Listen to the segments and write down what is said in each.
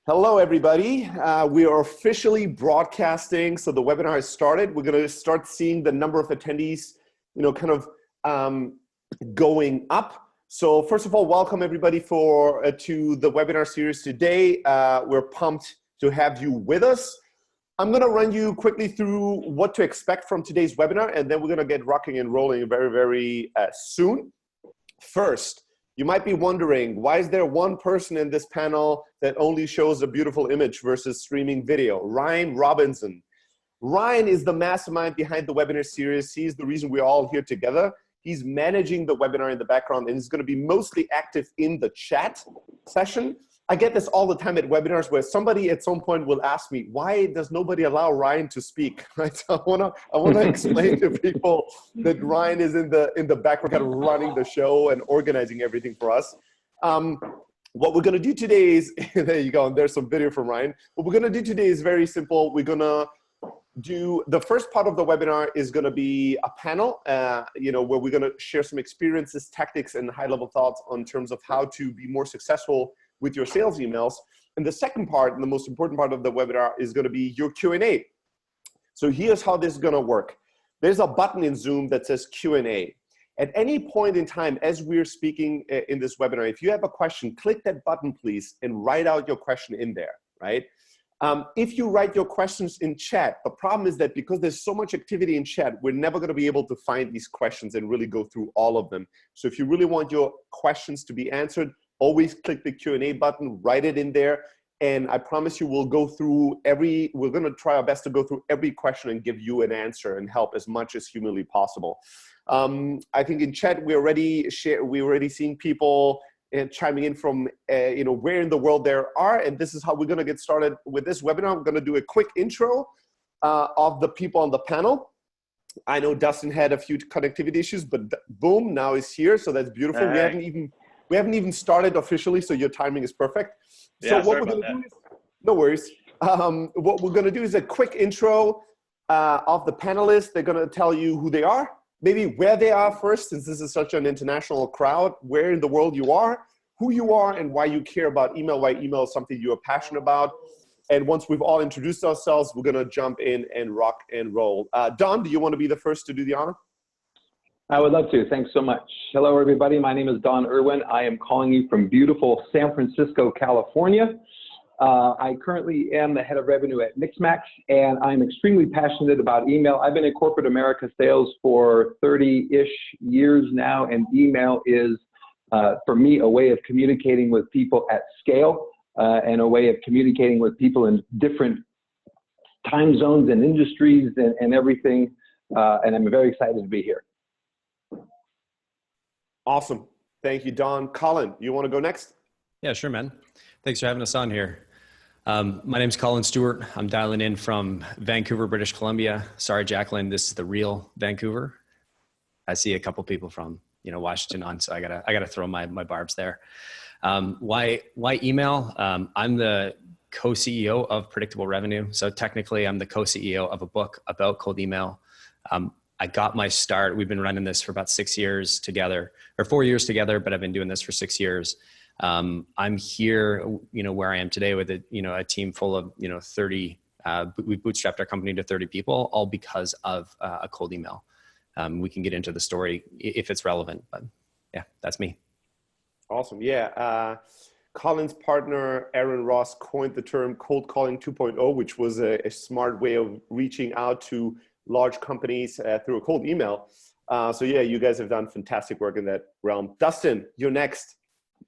Hello, everybody. We are officially broadcasting, so the webinar has started. We're going to start seeing the number of attendees, going up. So first of all, welcome everybody to the webinar series today. We're pumped to have you with us. I'm going to run you quickly through what to expect from today's webinar, and then we're going to get rocking and rolling very, very soon. First, you might be wondering, why is there one person in this panel that only shows a beautiful image versus streaming video? Ryan Robinson. Ryan is the mastermind behind the webinar series. He's the reason we're all here together. He's managing the webinar in the background, and he's going to be mostly active in the chat session. I get this all the time at webinars where somebody at some point will ask me, why does nobody allow Ryan to speak? Right? So I wanna explain to people that Ryan is in the background kind of running the show and organizing everything for us. What we're gonna do today is, there you go, and there's some video from Ryan. What we're gonna do today is very simple. We're gonna do, the first part of the webinar is gonna be a panel, where we're gonna share some experiences, tactics, and high-level thoughts on terms of how to be more successful with your sales emails. And the second part, and the most important part of the webinar, is going to be your Q&A. So here's how this is going to work. There's a button in Zoom that says Q&A. At any point in time, as we're speaking in this webinar, if you have a question, click that button, please, and write out your question in there, right? If you write your questions in chat, the problem is that because there's so much activity in chat, we're never going to be able to find these questions and really go through all of them. So if you really want your questions to be answered, always click the Q&A button, write it in there, and I promise you we're going to try our best to go through every question and give you an answer and help as much as humanly possible. I think in chat we're already seeing people chiming in from where in the world they are, and this is how we're going to get started with this webinar. I'm going to do a quick intro of the people on the panel. I know Dustin had a few connectivity issues, but boom, now he's here, so that's beautiful. Hey. We haven't even started officially, so your timing is perfect. So Yeah, what we're going to do is, no worries. What we're going to do is a quick intro of the panelists. They're going to tell you who they are, maybe where they are first, since this is such an international crowd, where in the world you are, who you are, and why you care about email, why email is something you're passionate about. And once we've all introduced ourselves, we're going to jump in and rock and roll. Don, do you want to be the first to do the honor? I would love to. Thanks so much. Hello, everybody. My name is Don Irwin. I am calling you from beautiful San Francisco, California. I currently am the head of revenue at Mixmax, and I'm extremely passionate about email. I've been in corporate America sales for 30-ish years now, and email is, for me, a way of communicating with people at scale and a way of communicating with people in different time zones and industries and everything. And I'm very excited to be here. Awesome. Thank you, Don. Colin, you want to go next? Yeah, sure, man. Thanks for having us on here. My name's Colin Stewart. I'm dialing in from Vancouver, British Columbia. Sorry, Jacqueline, this is the real Vancouver. I see a couple people from Washington on, so I gotta throw my barbs there. Why email? I'm the co-CEO of Predictable Revenue. So technically, I'm the co-CEO of a book about cold email. I got my start. We've been running this for about 6 years together, or 4 years together, but I've been doing this for 6 years. I'm here, where I am today with a team full of, 30, we bootstrapped our company to 30 people, all because of a cold email. We can get into the story if it's relevant, but yeah, that's me. Awesome. Yeah. Colin's partner, Aaron Ross, coined the term cold calling 2.0, which was a smart way of reaching out to large companies through a cold email. So yeah, you guys have done fantastic work in that realm. Dustin, you're next.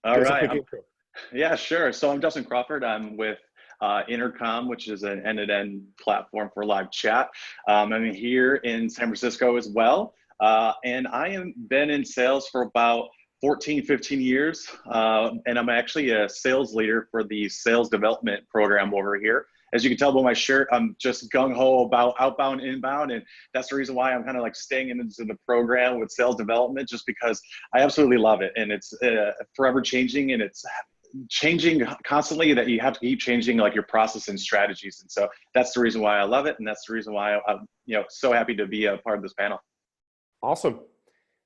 All right. Yeah, sure. So I'm Dustin Crawford. I'm with Intercom, which is an end-to-end platform for live chat. I'm here in San Francisco as well. And I have been in sales for about 14, 15 years. And I'm actually a sales leader for the sales development program over here. As you can tell by my shirt, I'm just gung-ho about outbound, inbound, and that's the reason why I'm kind of like staying into the program with sales development, just because I absolutely love it, and it's forever changing, and it's changing constantly, that you have to keep changing like your process and strategies, and so that's the reason why I love it, and that's the reason why I'm so happy to be a part of this panel. Awesome.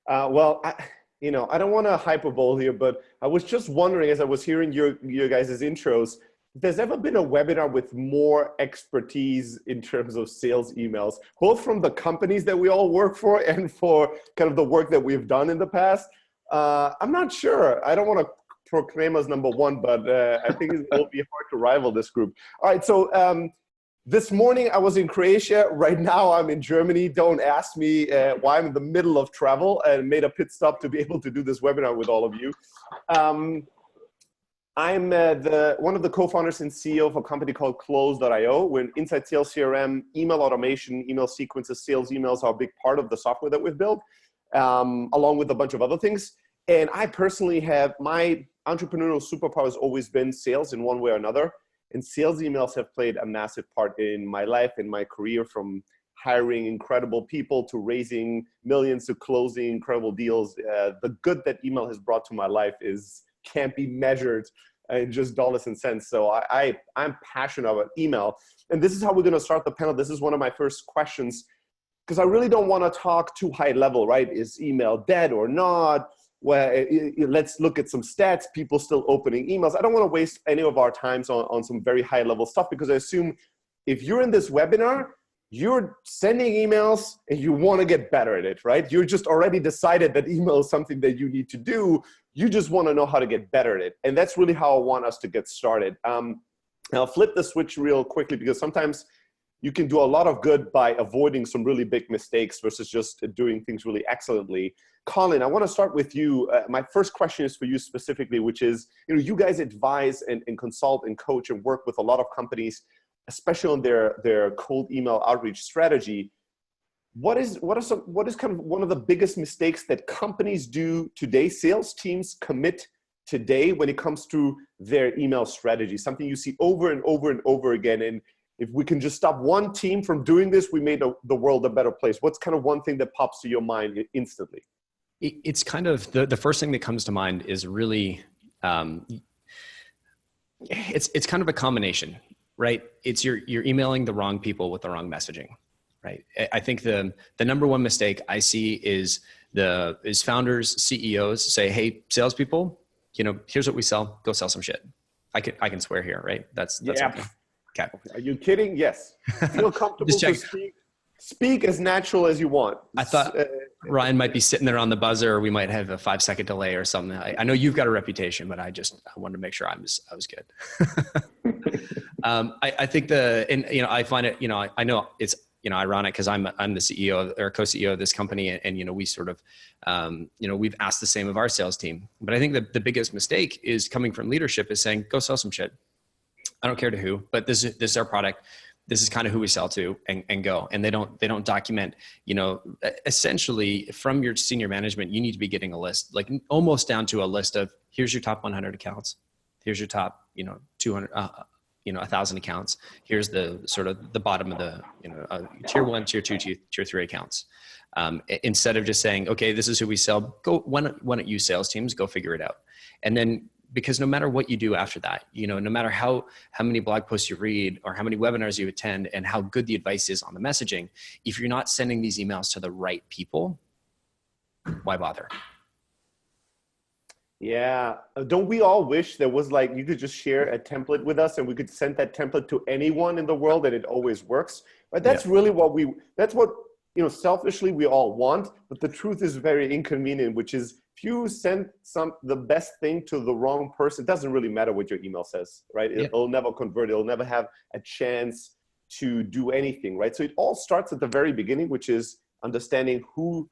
Well, I don't want to hyperbole here, but I was just wondering as I was hearing your guys' intros, if there's ever been a webinar with more expertise in terms of sales emails, both from the companies that we all work for and for kind of the work that we've done in the past. I'm not sure. I don't want to proclaim us number one, but I think it will be hard to rival this group. All right, so this morning I was in Croatia. Right now I'm in Germany. Don't ask me why I'm in the middle of travel, and made a pit stop to be able to do this webinar with all of you. I'm one of the co-founders and CEO of a company called Close.io. We're an inside sales CRM, email automation, email sequences, sales emails are a big part of the software that we've built, along with a bunch of other things. And I personally have, my entrepreneurial superpower has always been sales in one way or another. And sales emails have played a massive part in my life, in my career, from hiring incredible people to raising millions to closing incredible deals. The good that email has brought to my life can't be measured in just dollars and cents. So I'm passionate about email. And this is how we're going to start the panel. This is one of my first questions, because I really don't want to talk too high level, right? Is email dead or not? Well, let's look at some stats. People still opening emails. I don't want to waste any of our times on some very high level stuff, because I assume if you're in this webinar, you're sending emails and you want to get better at it, right? You're just already decided that email is something that you need to do. You just want to know how to get better at it. And that's really how I want us to get started. I'll flip the switch real quickly, because sometimes you can do a lot of good by avoiding some really big mistakes versus just doing things really excellently. Colin, I want to start with you. My first question is for you specifically, which is, you guys advise and consult and coach and work with a lot of companies, especially on their cold email outreach strategy. What is kind of one of the biggest mistakes that companies do today, sales teams commit today when it comes to their email strategy? Something you see over and over and over again. And if we can just stop one team from doing this, we made the world a better place. What's kind of one thing that pops to your mind instantly? It's kind of the first thing that comes to mind is really, it's kind of a combination, right? It's you're emailing the wrong people with the wrong messaging, right? I think the number one mistake I see is founders, CEOs say, "Hey, salespeople, here's what we sell. Go sell some shit." I can swear here, right? That's yeah. Okay. Are you kidding? Yes. Feel comfortable to speak as natural as you want. I thought Ryan might be sitting there on the buzzer, or we might have a 5-second delay or something. I know you've got a reputation, but I wanted to make sure I was good. I think I find it, I know it's, ironic, because I'm the CEO or co-CEO of this company, and we sort of, we've asked the same of our sales team. But I think the biggest mistake is coming from leadership is saying, go sell some shit. I don't care to who, but this is our product. This is kind of who we sell to, and go. And they don't document, essentially from your senior management, you need to be getting a list, like almost down to a list of, here's your top 100 accounts. Here's your top, 200, 1,000 accounts. Here's the sort of the bottom of the, tier 1, tier 2, tier 3 accounts. Instead of just saying, okay, this is who we sell, why don't you sales teams go figure it out? And then, because no matter what you do after that, no matter how many blog posts you read or how many webinars you attend and how good the advice is on the messaging, if you're not sending these emails to the right people, why bother? Yeah. Don't we all wish there was you could just share a template with us and we could send that template to anyone in the world and it always works? But that's really that's what, selfishly we all want, but the truth is very inconvenient, which is if you send the best thing to the wrong person, it doesn't really matter what your email says, right? It'll never convert. It'll never have a chance to do anything, right? So it all starts at the very beginning, which is understanding who,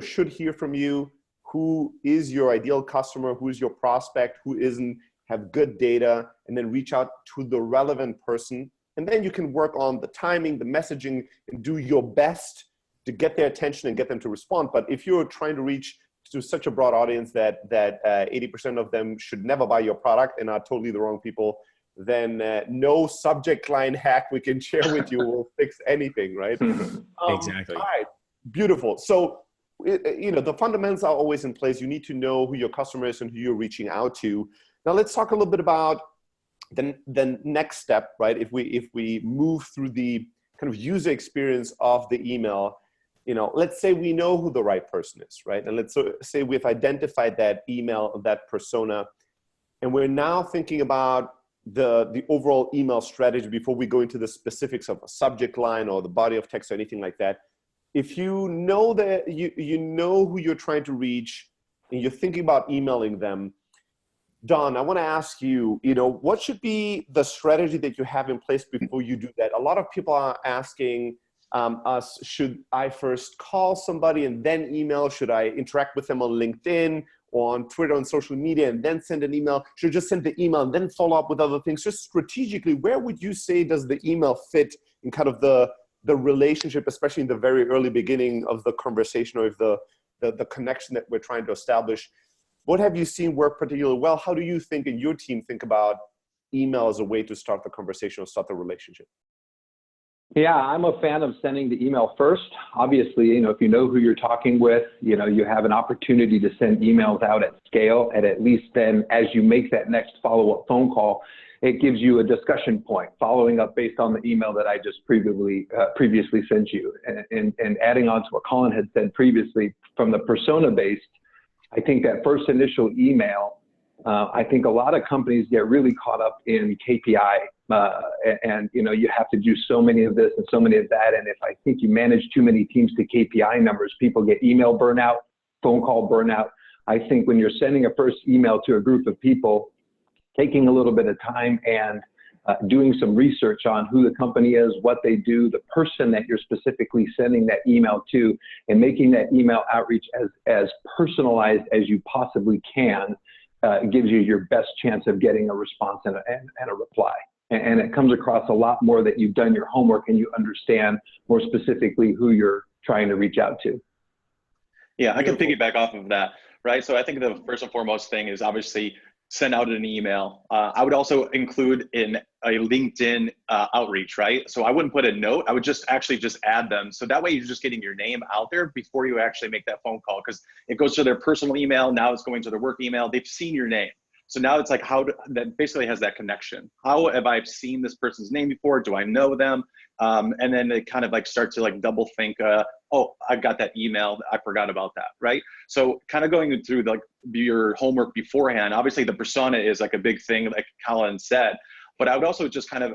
should hear from you, who is your ideal customer, who is your prospect, who isn't, have good data, and then reach out to the relevant person. And then you can work on the timing, the messaging, and do your best to get their attention and get them to respond. But if you're trying to reach to such a broad audience that 80% of them should never buy your product and are totally the wrong people, then no subject line hack we can share with you will fix anything, right? Exactly. All right, beautiful. So, the fundamentals are always in place. You need to know who your customer is and who you're reaching out to. Now let's talk a little bit about the next step, right? If we move through the kind of user experience of the email, let's say we know who the right person is, right? And let's say we've identified that email, that persona, and we're now thinking about the overall email strategy before we go into the specifics of a subject line or the body of text or anything like that. If you know that you know who you're trying to reach and you're thinking about emailing them, Don, I want to ask you, what should be the strategy that you have in place before you do that? A lot of people are asking us, should I first call somebody and then email? Should I interact with them on LinkedIn or on Twitter, on social media, and then send an email? Should I just send the email and then follow up with other things? Just strategically, where would you say does the email fit in kind of the relationship, especially in the very early beginning of the conversation or the connection that we're trying to establish? What have you seen work particularly well? How do you think and your team think about email as a way to start the conversation or start the relationship? Yeah, I'm a fan of sending the email first. Obviously, if you know who you're talking with, you have an opportunity to send emails out at scale. And at least then as you make that next follow-up phone call, it gives you a discussion point, following up based on the email that I just previously sent you. And adding on to what Colin had said previously, from the persona-based, I think that first initial email, I think a lot of companies get really caught up in KPI, and you have to do so many of this and so many of that. And if I think you manage too many teams to KPI numbers, people get email burnout, phone call burnout. I think when you're sending a first email to a group of people, taking a little bit of time and doing some research on who the company is, what they do, the person that you're specifically sending that email to, and making that email outreach as personalized as you possibly can, gives you your best chance of getting a response and a reply. And it comes across a lot more that you've done your homework and you understand more specifically who you're trying to reach out to. Yeah, I can piggyback off of that, right? So I think the first and foremost thing is obviously send out an email. I would also include in a LinkedIn outreach, right? So I wouldn't put a note, I would just add them. So that way you're just getting your name out there before you actually make that phone call, because it goes to their personal email, now it's going to their work email, they've seen your name. So now it's like, that basically has that connection. How have I seen this person's name before? Do I know them? And then they kind of like start to like double think, oh, I got that email, I forgot about that, right? So kind of going through like your homework beforehand. Obviously the persona is like a big thing, like Colin said, but I would also just kind of,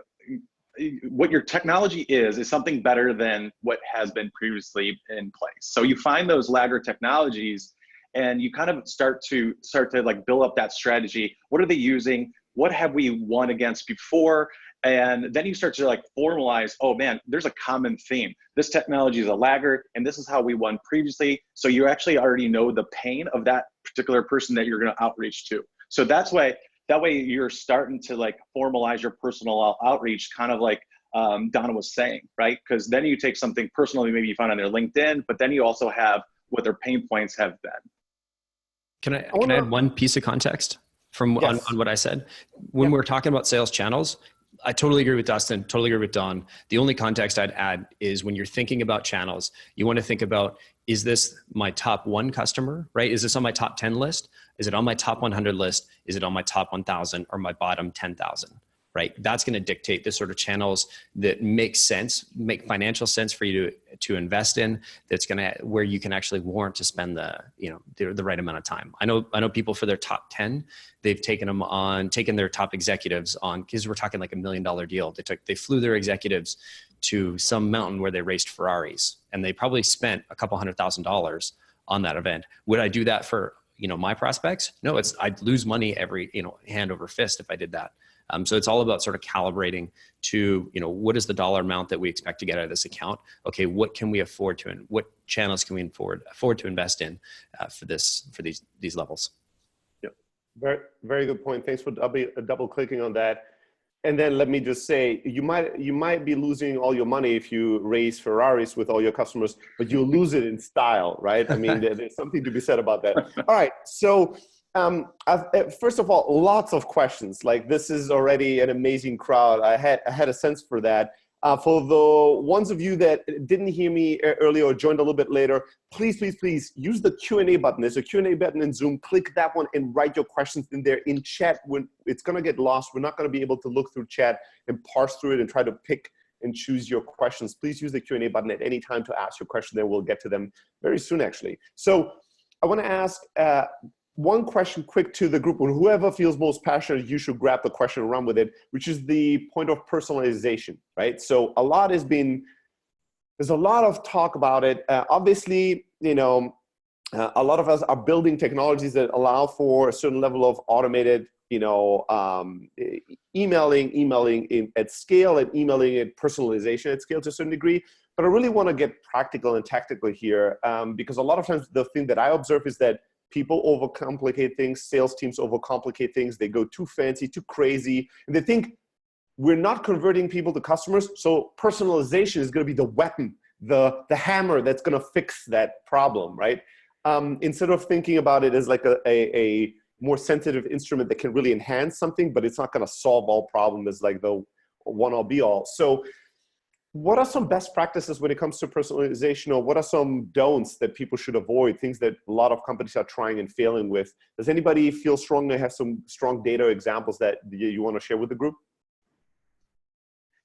what your technology is something better than what has been previously in place. So you find those laggard technologies and you kind of start to like build up that strategy. What are they using? What have we won against before? And then you start to like formalize, oh man, there's a common theme. This technology is a laggard and this is how we won previously. So you actually already know the pain of that particular person that you're going to outreach to. So that way you're starting to like formalize your personal outreach, kind of like Donna was saying, right? Because then you take something personally, maybe you find on their LinkedIn, but then you also have what their pain points have been. Can I add one piece of context from on what I said? When we're talking about sales channels, I totally agree with Dustin, totally agree with Don. The only context I'd add is when you're thinking about channels, you want to think about, is this my top 1 customer, right? Is this on my top 10 list? Is it on my top 100 list? Is it on my top 1,000 or my bottom 10,000? Right? That's going to dictate the sort of channels that make sense, make financial sense for you to invest in. That's going to, where you can actually warrant to spend the right amount of time. I know people for their top 10, they've taken their top executives on, because we're talking like $1 million deal. They flew their executives to some mountain where they raced Ferraris, and they probably spent a couple $100,000 on that event. Would I do that for, my prospects? No, I'd lose money every, hand over fist if I did that. So it's all about sort of calibrating to, what is the dollar amount that we expect to get out of this account? Okay, what can we afford to, and what channels can we afford to invest in for these levels? Yep, very, very good point. Thanks for double clicking on that. And then let me just say, you might be losing all your money if you race Ferraris with all your customers, but you'll lose it in style, right? I mean, there's something to be said about that. All right, so. First of all, lots of questions. Like, this is already an amazing crowd. I had a sense for that. For the ones of you that didn't hear me earlier or joined a little bit later, please use the Q&A button. There's a Q&A button in Zoom. Click that one and write your questions in there. In chat, when it's going to get lost, we're not going to be able to look through chat and parse through it and try to pick and choose your questions. Please use the Q&A button at any time to ask your question. Then we'll get to them very soon, actually. So I want to ask, one question quick to the group, and whoever feels most passionate, you should grab the question and run with it, which is the point of personalization, right? So there's a lot of talk about it. Obviously, a lot of us are building technologies that allow for a certain level of automated, emailing at scale and emailing at personalization at scale to a certain degree. But I really want to get practical and tactical here, because a lot of times the thing that I observe is that people overcomplicate things, sales teams overcomplicate things, they go too fancy, too crazy, and they think we're not converting people to customers, so personalization is going to be the weapon, the hammer that's going to fix that problem, right? Instead of thinking about it as like a more sensitive instrument that can really enhance something, but it's not going to solve all problems as like the one all be all. So what are some best practices when it comes to personalization, or what are some don'ts that people should avoid, things that a lot of companies are trying and failing with? Does anybody feel strongly have some strong data examples that you want to share with the group?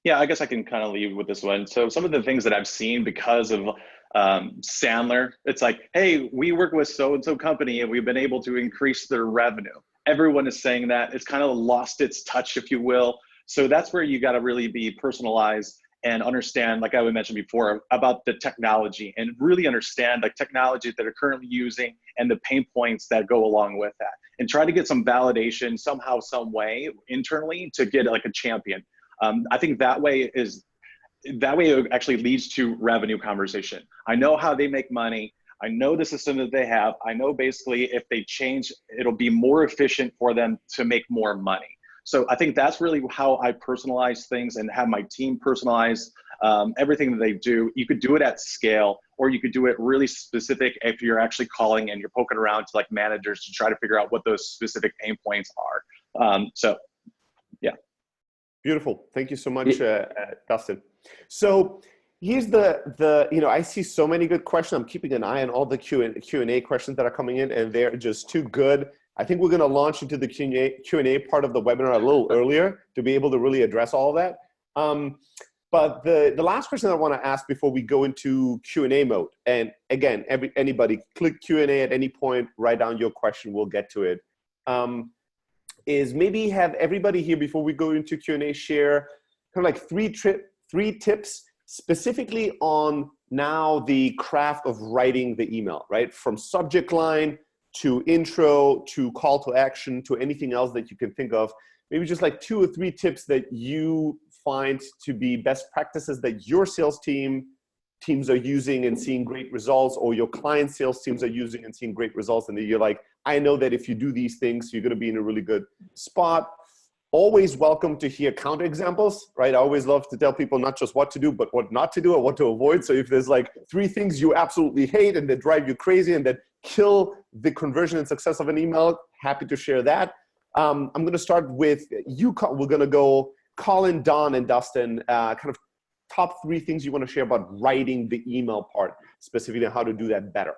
Yeah, I guess I can kind of leave with this one. So some of the things that I've seen because of Sandler, it's like, hey, we work with so-and-so company and we've been able to increase their revenue. Everyone is saying that. It's kind of lost its touch, if you will. So that's where you got to really be personalized and understand, like I mentioned before, about the technology, and really understand like technology that are currently using and the pain points that go along with that, and try to get some validation somehow, some way internally to get like a champion. I think that way it actually leads to revenue conversation. I know how they make money. I know the system that they have. I know basically if they change, it'll be more efficient for them to make more money. So I think that's really how I personalize things and have my team personalize everything that they do. You could do it at scale, or you could do it really specific if you're actually calling and you're poking around to like managers to try to figure out what those specific pain points are. So yeah. Beautiful. Thank you so much, Dustin. So here's I see so many good questions. I'm keeping an eye on all the Q&A questions that are coming in, and they're just too good. I think we're going to launch into the Q&A part of the webinar a little earlier to be able to really address all of that. But the last question I want to ask before we go into Q&A mode, and again, anybody click Q&A at any point, write down your question, we'll get to it. Is maybe have everybody here before we go into Q&A share kind of like three tips specifically on now the craft of writing the email, right? From subject line to intro to call to action to anything else that you can think of. Maybe just like 2 or 3 tips that you find to be best practices that your sales teams are using and seeing great results, or your client sales teams are using and seeing great results. And then you're like, I know that if you do these things, you're going to be in a really good spot. Always welcome to hear counter examples, right? I always love to tell people not just what to do, but what not to do or what to avoid. So if there's like 3 things you absolutely hate and that drive you crazy and that kill the conversion and success of an email, happy to share that. I'm going to start with you. We're going to go Colin, Don, and Dustin, kind of top 3 things you want to share about writing the email part, specifically how to do that better.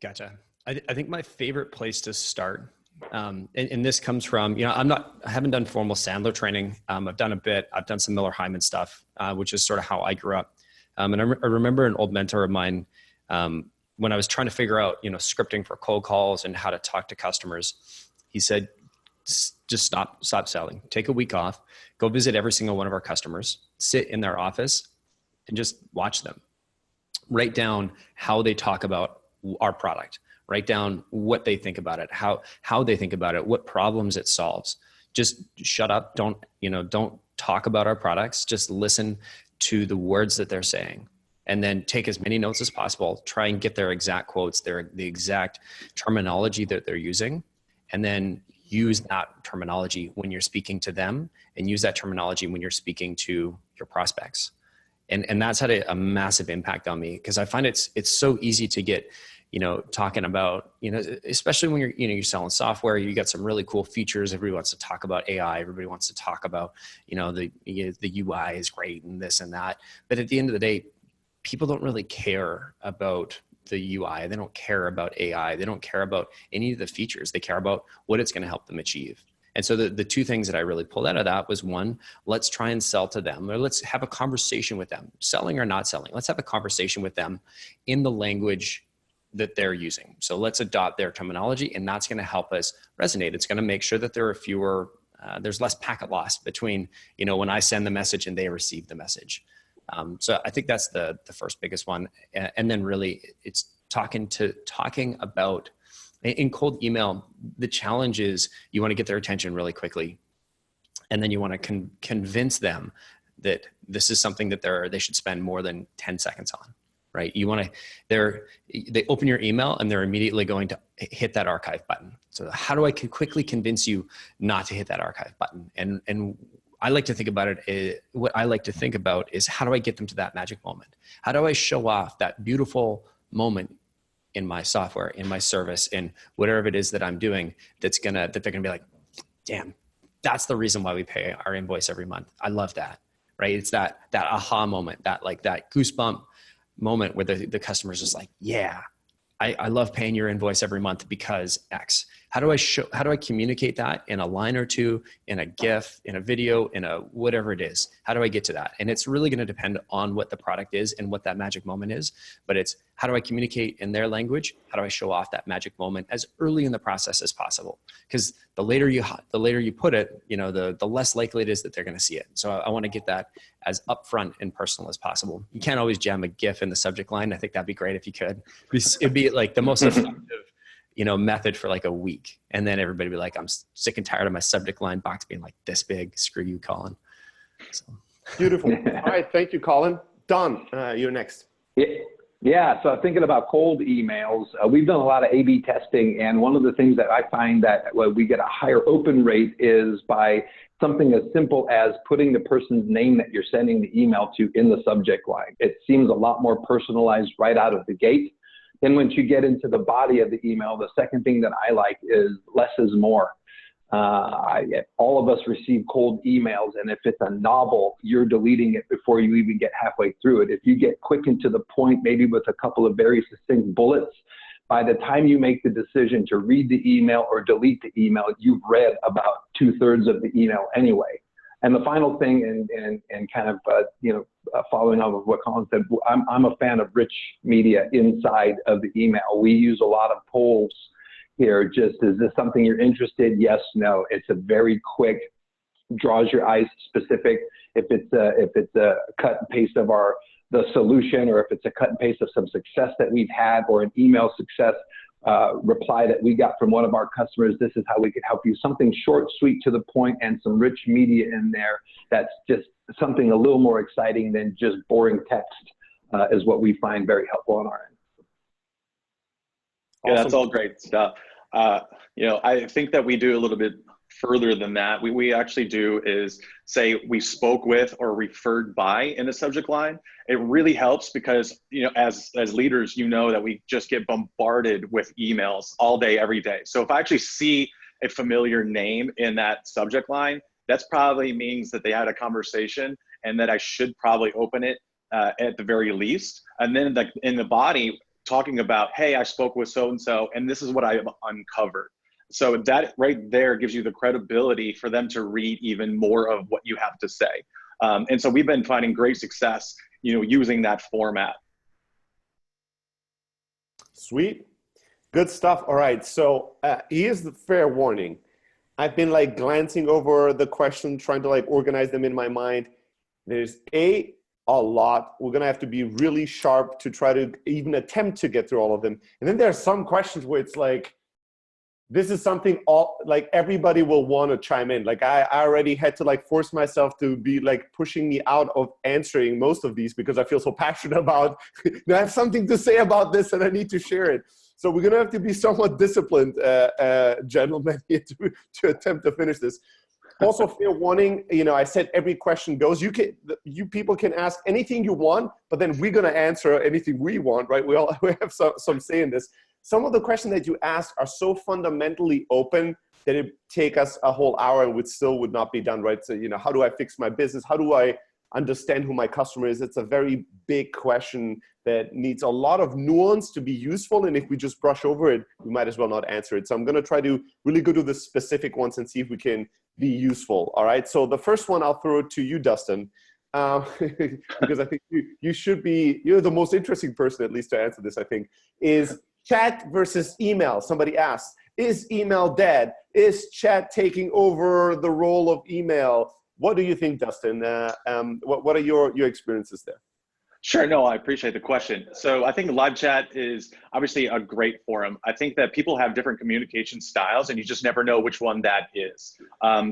Gotcha. I think my favorite place to start, and this comes from, I haven't done formal Sandler training. I've done a bit. I've done some Miller Hyman stuff, which is sort of how I grew up. And I remember an old mentor of mine, when I was trying to figure out, scripting for cold calls and how to talk to customers, he said, just stop selling. Take a week off. Go visit every single one of our customers. Sit in their office and just watch them. Write down how they talk about our product. Write down what they think about it, how they think about it, what problems it solves. Just shut up. Don't talk about our products. Just listen to the words that they're saying, and then take as many notes as possible. Try and get their exact quotes, the exact terminology that they're using, and then use that terminology when you're speaking to them, and use that terminology when you're speaking to your prospects. And that's had a massive impact on me, because I find it's so easy to get, talking about, especially when you're selling software, you got some really cool features. Everybody wants to talk about AI. Everybody wants to talk about, the UI is great and this and that. But at the end of the day, people don't really care about the UI. They don't care about AI. They don't care about any of the features. They care about what it's going to help them achieve. And so the 2 things that I really pulled out of that was, 1, let's try and sell to them, or let's have a conversation with them, selling or not selling. Let's have a conversation with them in the language that they're using. So let's adopt their terminology, and that's going to help us resonate. It's going to make sure that there are fewer, there's less packet loss between, you know, when I send the message and they receive the message. So I think that's the first biggest one. And then really it's talking about, in cold email, the challenge is you want to get their attention really quickly. And then you want to convince them that this is something that they should spend more than 10 seconds on, right? You want to, they open your email and they're immediately going to hit that archive button. So how do I quickly convince you not to hit that archive button? And I like to think about it, what I like to think about is how do I get them to that magic moment? How do I show off that beautiful moment in my software, in my service, in whatever it is that I'm doing that they're gonna be like, damn, that's the reason why we pay our invoice every month. I love that, right? It's that aha moment, that goosebump moment where the customer's just like, yeah, I love paying your invoice every month because X. How do I communicate that in a line or two, in a GIF, in a video, in a whatever it is? How do I get to that? And it's really going to depend on what the product is and what that magic moment is. But it's how do I communicate in their language? How do I show off that magic moment as early in the process as possible? Because the later you put it, you know, the less likely it is that they're going to see it. So I want to get that as upfront and personal as possible. You can't always jam a GIF in the subject line. I think that'd be great if you could. It'd be like the most effective, you know, method for like a week. And then everybody be like, I'm sick and tired of my subject line box being like this big. Screw you, Colin. So. Beautiful. All right. Thank you, Colin. Don, you're next. Yeah. So thinking about cold emails, we've done a lot of A/B testing. And one of the things that I find that we get a higher open rate is by something as simple as putting the person's name that you're sending the email to in the subject line. It seems a lot more personalized right out of the gate. Then once you get into the body of the email, the second thing that I like is less is more. All of us receive cold emails, and if it's a novel, you're deleting it before you even get halfway through it. If you get quick and to the point, maybe with a couple of very succinct bullets, by the time you make the decision to read the email or delete the email, you've read about 2/3 of the email anyway. And the final thing, and kind of, following up with what Colin said, I'm a fan of rich media inside of the email. We use a lot of polls here. Just, is this something you're interested? Yes, no. It's a very quick, draws your eyes specific. If it's a cut and paste of the solution, or if it's a cut and paste of some success that we've had, or an email success reply that we got from one of our customers, this is how we could help you. Something short, sweet, to the point, and some rich media in there. That's just something a little more exciting than just boring text, is what we find very helpful on our end. Yeah, awesome. That's all great stuff. I think that we do a little bit further than that. We actually do is say we spoke with or referred by in the subject line. It really helps because, you know, as leaders, you know that we just get bombarded with emails all day, every day. So if I actually see a familiar name in that subject line, that's probably means that they had a conversation and that I should probably open it at the very least. And then in the body, talking about, hey, I spoke with so-and-so, and this is what I have uncovered. So that right there gives you the credibility for them to read even more of what you have to say. And so we've been finding great success, you know, using that format. Sweet. Good stuff. All right. So here's the fair warning. I've been like glancing over the questions, trying to like organize them in my mind. There's a lot. We're going to have to be really sharp to try to even attempt to get through all of them. And then there are some questions where it's like, this is something like everybody will want to chime in. Like I already had to like force myself to be like pushing me out of answering most of these because I feel so passionate about, I have something to say about this and I need to share it. So we're going to have to be somewhat disciplined, gentlemen, here to attempt to finish this. Also, fair warning, you know, I said every question goes. You people can ask anything you want, but then we're going to answer anything we want, right? We have some say in this. Some of the questions that you ask are so fundamentally open that it take us a whole hour and would not be done, right? So, you know, how do I fix my business? How do I understand who my customer is? It's a very big question that needs a lot of nuance to be useful. And if we just brush over it, we might as well not answer it. So I'm going to try to really go to the specific ones and see if we can be useful. All right. So the first one, I'll throw it to you, Dustin, because I think you're the most interesting person, at least, to answer this, I think, is Chat versus email. Somebody asked, is email dead? Is chat taking over the role of email? What do you think, Dustin? What are your experiences there? Sure, no, I appreciate the question. So I think live chat is obviously a great forum. I think that people have different communication styles and you just never know which one that is.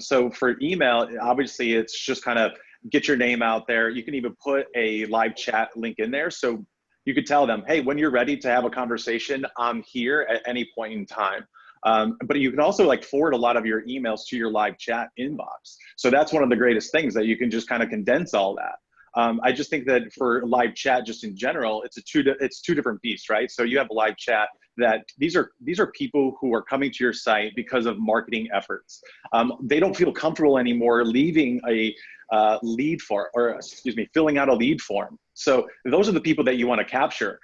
So for email, obviously it's just kind of get your name out there. You can even put a live chat link in there. So you could tell them, hey, when you're ready to have a conversation, I'm here at any point in time. But you can also like forward a lot of your emails to your live chat inbox. So that's one of the greatest things, that you can just kind of condense all that. I just think that for live chat, just in general, it's two different beasts, right? So you have live chat that these are people who are coming to your site because of marketing efforts. They don't feel comfortable anymore leaving a filling out a lead form. So those are the people that you want to capture.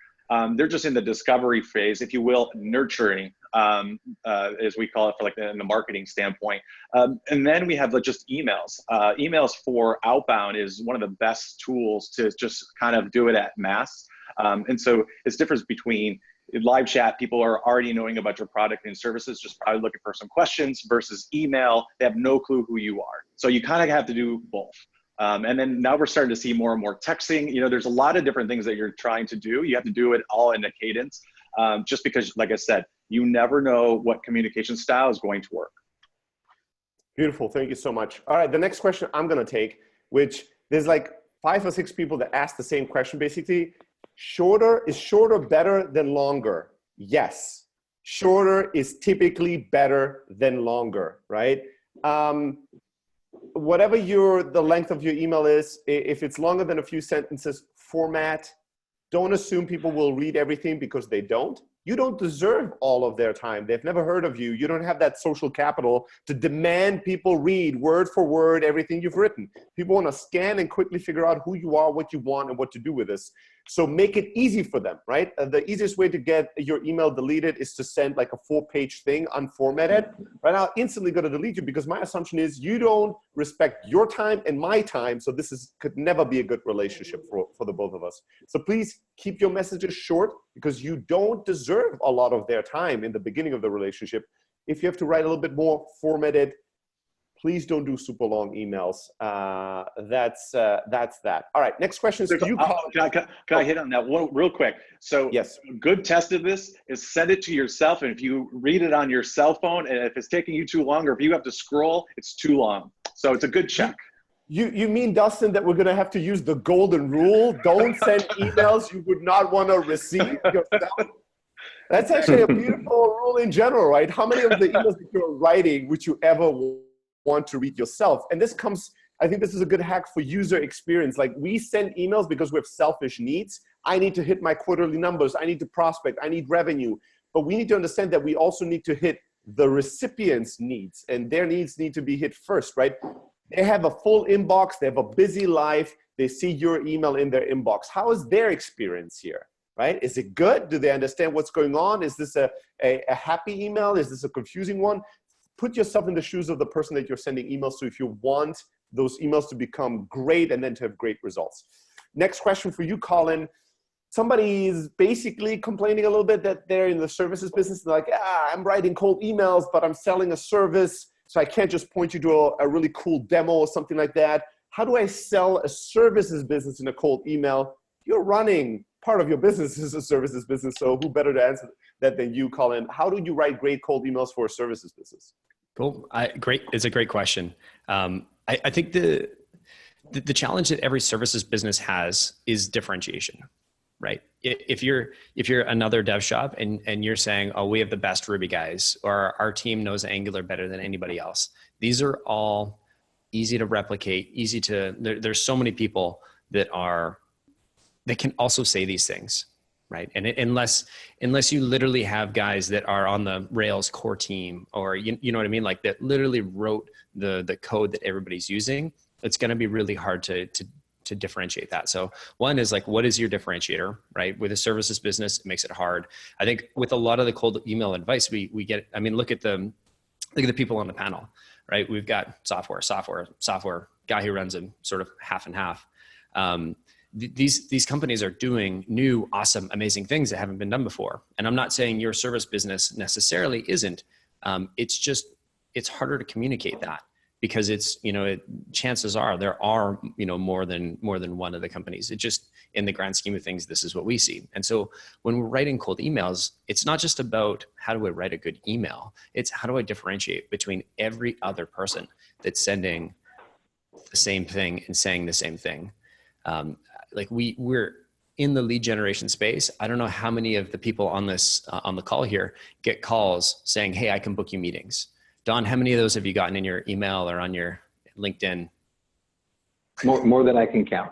They're just in the discovery phase, if you will, nurturing, as we call it for like in the marketing standpoint. And then we have just emails. Emails for outbound is one of the best tools to just kind of do it at mass. And so it's difference between live chat, people are already knowing about your product and services, just probably looking for some questions, versus email, they have no clue who you are. So you kind of have to do both. And then now we're starting to see more and more texting. You know, there's a lot of different things that you're trying to do. You have to do it all in a cadence, just because, like I said, you never know what communication style is going to work. Beautiful. Thank you so much. All right. The next question I'm going to take, which there's like 5 or 6 people that ask the same question, basically. Is shorter better than longer? Yes. Shorter is typically better than longer, right? Whatever the length of your email is, if it's longer than a few sentences, format. Don't assume people will read everything, because they don't. You don't deserve all of their time. They've never heard of you. You don't have that social capital to demand people read word for word everything you've written. People want to scan and quickly figure out who you are, what you want, and what to do with this. So make it easy for them, right? The easiest way to get your email deleted is to send like a 4-page thing unformatted. Right now, instantly going to delete you, because my assumption is you don't respect your time and my time. So this could never be a good relationship for the both of us. So please keep your messages short, because you don't deserve a lot of their time in the beginning of the relationship. If you have to write a little bit more formatted, please don't do super long emails. That's that. All right, next question is, do you call? Can I hit on that one real quick? So yes, a good test of this is send it to yourself, and if you read it on your cell phone, and if it's taking you too long, or if you have to scroll, it's too long. So it's a good check. You mean, Dustin, that we're gonna have to use the golden rule? Don't send emails you would not want to receive yourself? That's actually a beautiful rule in general, right? How many of the emails that you're writing would you ever want to read yourself? And this comes, I think this is a good hack for user experience. Like, we send emails because we have selfish needs. I need to hit my quarterly numbers. I need to prospect. I need revenue. But we need to understand that we also need to hit the recipient's needs, and their needs need to be hit first, right? They have a full inbox. They have a busy life. They see your email in their inbox. How is their experience here, right? Is it good? Do they understand what's going on? Is this a happy email? Is this a confusing one? Put yourself in the shoes of the person that you're sending emails to if you want those emails to become great and then to have great results. Next question for you, Colin. Somebody is basically complaining a little bit that they're in the services business. They're like, I'm writing cold emails, but I'm selling a service, so I can't just point you to a really cool demo or something like that. How do I sell a services business in a cold email? You're running, part of your business is a services business, so who better to answer that than you, Colin? How do you write great cold emails for a services business? Cool. Great. It's a great question. I think the challenge that every services business has is differentiation, right? If you're another dev shop and you're saying, oh, we have the best Ruby guys, or our team knows Angular better than anybody else. These are all easy to replicate, there's so many people that can also say these things, right? And unless you literally have guys that are on the Rails core team, or you know what I mean, like that literally wrote the code that everybody's using, it's going to be really hard to differentiate that. So one is like, what is your differentiator, right? With a services business, it makes it hard. I think with a lot of the cold email advice we get, I mean, look at the people on the panel, right? We've got software guy who runs them sort of half and half. these companies are doing new, awesome, amazing things that haven't been done before. And I'm not saying your service business necessarily isn't. It's harder to communicate that because it's, chances are there are, more than one of the companies. It just, in the grand scheme of things, this is what we see. And so when we're writing cold emails, it's not just about how do I write a good email, it's how do I differentiate between every other person that's sending the same thing and saying the same thing. Like we're in the lead generation space. I don't know how many of the people on this, on the call here get calls saying, hey, I can book you meetings. Don, how many of those have you gotten in your email or on your LinkedIn? More than I can count.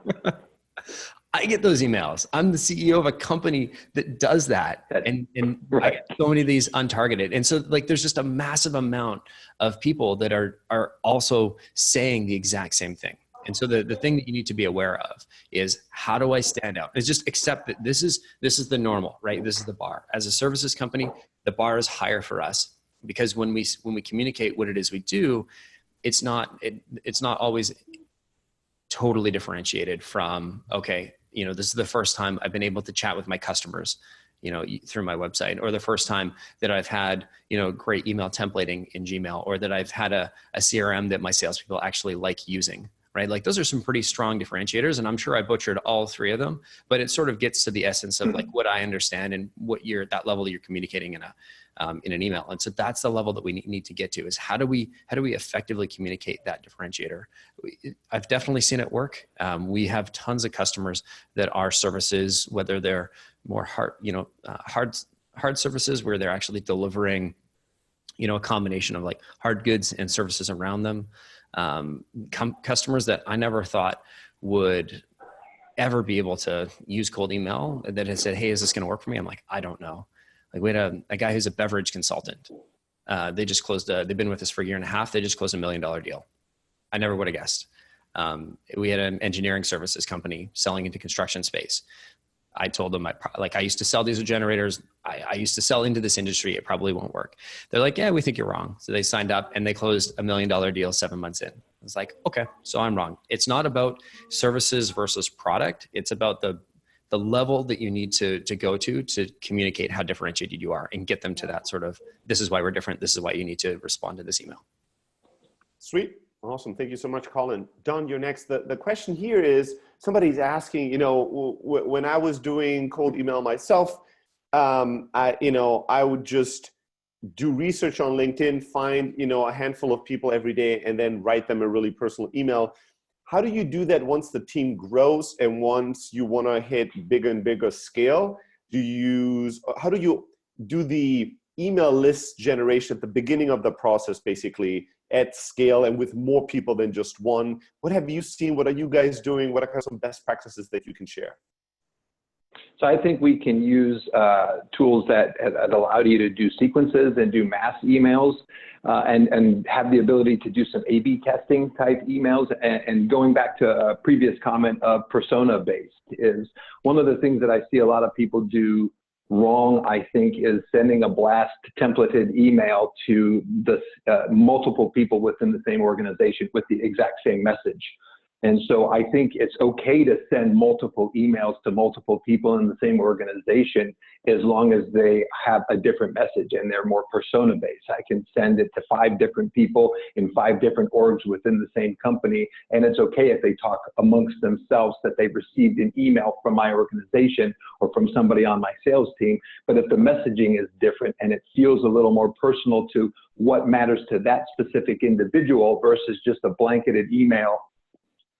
I get those emails. I'm the CEO of a company that does that. And right. I get so many of these untargeted. And so like, there's just a massive amount of people that are also saying the exact same thing. And so the thing that you need to be aware of is, how do I stand out? Is just accept that this is the normal, right? This is the bar. As a services company, the bar is higher for us, because when we communicate what it is we do, it's not always totally differentiated from, okay, this is the first time I've been able to chat with my customers, through my website, or the first time that I've had, great email templating in Gmail, or that I've had a CRM that my salespeople actually like using, right? Like those are some pretty strong differentiators, and I'm sure I butchered all three of them, but it sort of gets to the essence of like what I understand and what that level that you're communicating in an email. And so that's the level that we need to get to, is how do we effectively communicate that differentiator? I've definitely seen it work. We have tons of customers that are services, whether they're more hard services where they're actually delivering, a combination of like hard goods and services around them. Customers that I never thought would ever be able to use cold email that has said, hey, is this going to work for me? I'm like, I don't know. Like we had a guy who's a beverage consultant. They just closed they've been with us for a year and a half. They just closed $1 million deal. I never would have guessed. We had an engineering services company selling into construction space. I told them, I used to sell diesel generators. I used to sell into this industry. It probably won't work. They're like, yeah, we think you're wrong. So they signed up and they closed $1 million deal 7 months in. I was like, okay, so I'm wrong. It's not about services versus product. It's about the level that you need to go to communicate how differentiated you are and get them to that sort of, this is why we're different. This is why you need to respond to this email. Sweet. Awesome. Thank you so much, Colin. Don, you're next. The question here is, somebody's asking, when I was doing cold email myself, I would just do research on LinkedIn, find, a handful of people every day, and then write them a really personal email. How do you do that once the team grows and once you want to hit bigger and bigger scale? How do you do the email list generation at the beginning of the process, basically at scale and with more people than just one? What have you seen? What are you guys doing? What are some best practices that you can share? So I think we can use tools that allow you to do sequences and do mass emails and have the ability to do some A/B testing type emails. And going back to a previous comment of persona based, is one of the things that I see a lot of people do wrong, I think, is sending a blast templated email to the multiple people within the same organization with the exact same message. And so I think it's okay to send multiple emails to multiple people in the same organization as long as they have a different message and they're more persona based. I can send it to 5 different people in 5 different orgs within the same company, and it's okay if they talk amongst themselves that they've received an email from my organization or from somebody on my sales team. But if the messaging is different and it feels a little more personal to what matters to that specific individual versus just a blanketed email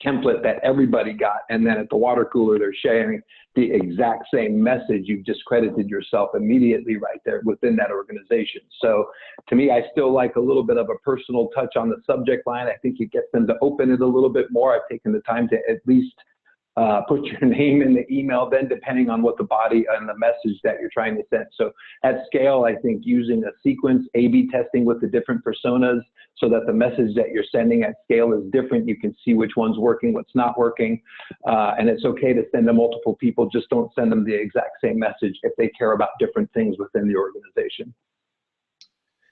template that everybody got, and then at the water cooler they're sharing the exact same message, you've discredited yourself immediately right there within that organization. So to me, I still like a little bit of a personal touch on the subject line. I think it gets them to open it a little bit more. I've taken the time to at least put your name in the email, then depending on what the body and the message that you're trying to send. So at scale, I think using a sequence, A/B testing with the different personas so that the message that you're sending at scale is different. You can see which one's working, what's not working. And it's okay to send to multiple people. Just don't send them the exact same message if they care about different things within the organization.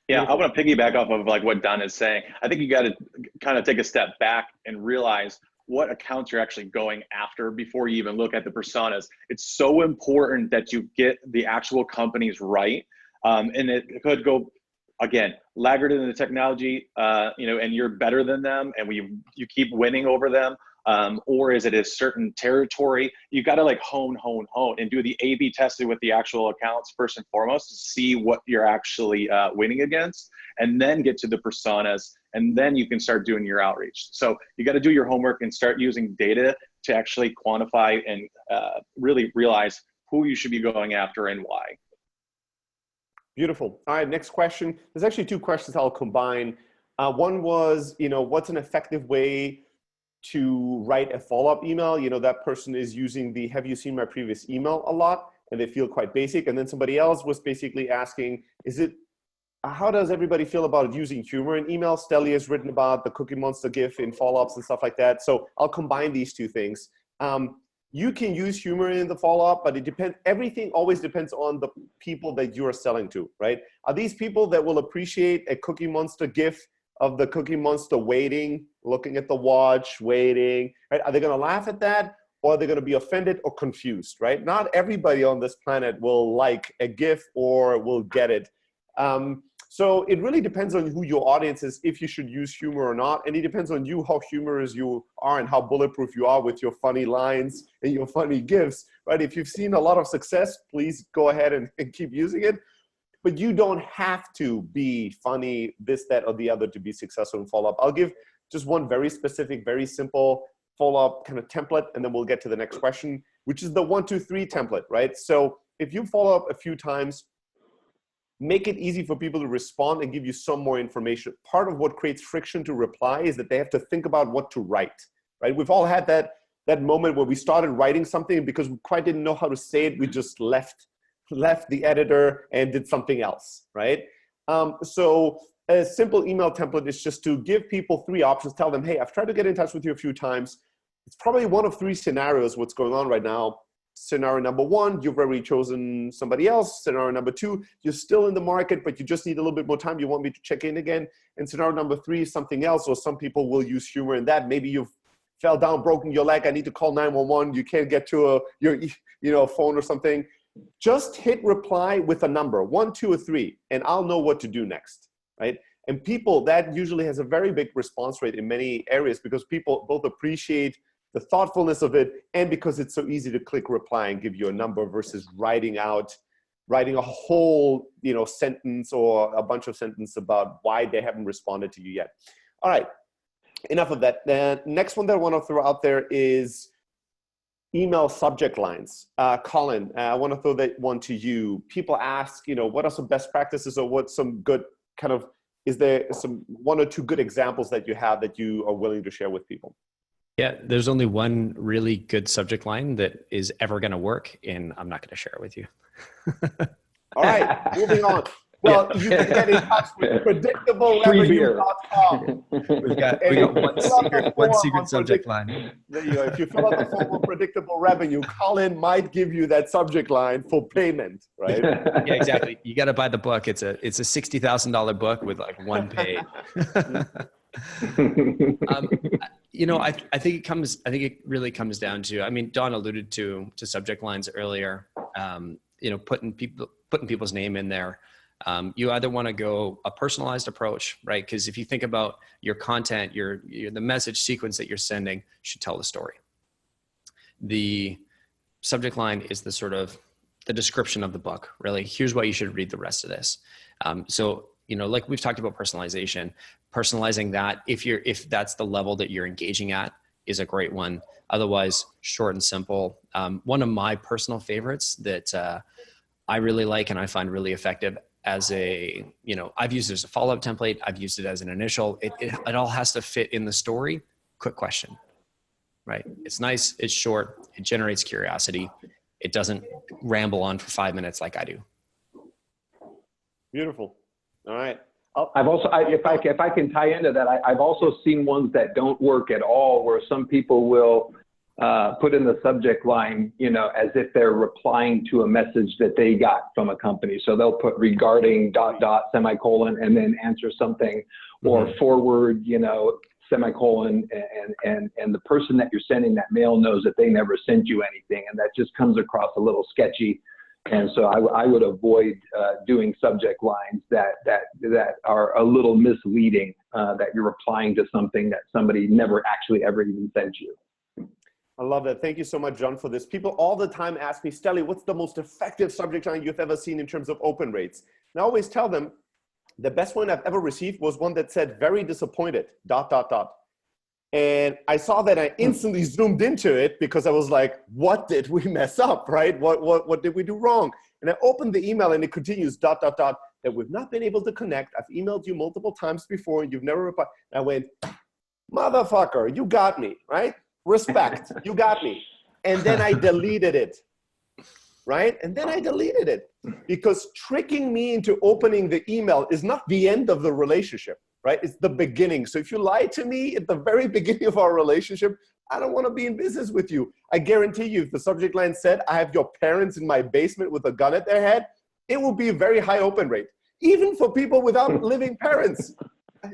Yeah, I want to piggyback off of like what Don is saying. I think you got to kind of take a step back and realize what accounts you're actually going after before you even look at the personas. It's so important that you get the actual companies right. And it could go, again, laggard in the technology, and you're better than them, and you keep winning over them. Or is it a certain territory? You got to like hone, and do the A/B testing with the actual accounts first and foremost to see what you're actually winning against, and then get to the personas, and then you can start doing your outreach. So you got to do your homework and start using data to actually quantify and really realize who you should be going after and why. Beautiful. All right, next question. There's actually two questions I'll combine. One was, what's an effective way to write a follow-up email? That person is using the "have you seen my previous email" a lot, and they feel quite basic. And then somebody else was basically asking, how does everybody feel about using humor in emails? Stelly has written about the Cookie Monster GIF in follow-ups and stuff like that. So I'll combine these two things. You can use humor in the follow-up, but it depends. Everything always depends on the people that you are selling to, right? Are these people that will appreciate a Cookie Monster GIF of the Cookie Monster waiting, looking at the watch, waiting, right? Are they going to laugh at that, or are they going to be offended or confused, right? Not everybody on this planet will like a GIF or will get it. So it really depends on who your audience is, if you should use humor or not. And it depends on you, how humorous you are and how bulletproof you are with your funny lines and your funny GIFs, right? If you've seen a lot of success, please go ahead and keep using it. But you don't have to be funny, this, that, or the other to be successful in follow-up. I'll give just one very specific, very simple follow-up kind of template, and then we'll get to the next question, which is the 1, 2, 3 template, right? So if you follow up a few times, make it easy for people to respond and give you some more information. Part of what creates friction to reply is that they have to think about what to write, right? We've all had that moment where we started writing something, because we quite didn't know how to say it, we just left the editor and did something else, right? So a simple email template is just to give people 3 options. Tell them, hey, I've tried to get in touch with you a few times. It's probably one of 3 scenarios what's going on right now. Scenario number 1, you've already chosen somebody else. Scenario number 2, you're still in the market, but you just need a little bit more time. You want me to check in again. And scenario number 3 is something else, or some people will use humor in that. Maybe you've fell down, broken your leg. I need to call 911. You can't get to your phone or something. Just hit reply with a number, 1, 2, or 3, and I'll know what to do next, right? And people, that usually has a very big response rate in many areas, because people both appreciate the thoughtfulness of it, and because it's so easy to click reply and give you a number versus writing a whole sentence or a bunch of sentences about why they haven't responded to you yet. All right, enough of that. The next one that I want to throw out there is email subject lines. Colin, I want to throw that one to you. People ask, what are some best practices, or what's some good is there some 1 or 2 good examples that you have that you are willing to share with people? Yeah, there's only one really good subject line that is ever going to work, and I'm not going to share it with you. All right, moving on. Well, you can get in touch with predictablerevenue.com. We got one secret subject line. There you go. If you fill out the form on predictable revenue, Colin might give you that subject line for payment, right? Yeah, exactly. You got to buy the book. It's a $60,000 book with like 1 page. I think it really comes down to, Don alluded to subject lines earlier, putting people's name in there. You either want to go a personalized approach, right? Because if you think about your content, the message sequence that you're sending should tell the story. The subject line is the sort of the description of the book, really. Here's why you should read the rest of this. Like we've talked about personalization, personalizing that, if that's the level that you're engaging at, is a great one. Otherwise, short and simple. One of my personal favorites that I really like and I find really effective as I've used it as a follow-up template. I've used it as an initial. It all has to fit in the story. Quick question, right? It's nice. It's short. It generates curiosity. It doesn't ramble on for 5 minutes like I do. Beautiful. All right. I've also, if I can tie into that, I've also seen ones that don't work at all, where some people will put in the subject line, as if they're replying to a message that they got from a company. So they'll put regarding ... semicolon and then answer something, or forward, semicolon, and the person that you're sending that mail knows that they never sent you anything, and that just comes across a little sketchy. And so I would avoid doing subject lines that are a little misleading, that you're replying to something that somebody never actually ever even sent you. I love that. Thank you so much, John, for this. People all the time ask me, Stelly, what's the most effective subject line you've ever seen in terms of open rates? And I always tell them, the best one I've ever received was one that said, very disappointed, ... And I saw that, I instantly zoomed into it because I was like, what did we mess up, right? What did we do wrong? And I opened the email and it continues ... that we've not been able to connect. I've emailed you multiple times before and you've never replied. And I went, motherfucker, you got me, right? Respect, you got me. And then I deleted it, right? And then I deleted it because tricking me into opening the email is not the end of the relationship. Right? It's the beginning. So if you lie to me at the very beginning of our relationship, I don't want to be in business with you. I guarantee you, if the subject line said, I have your parents in my basement with a gun at their head, it will be a very high open rate. Even for people without living parents,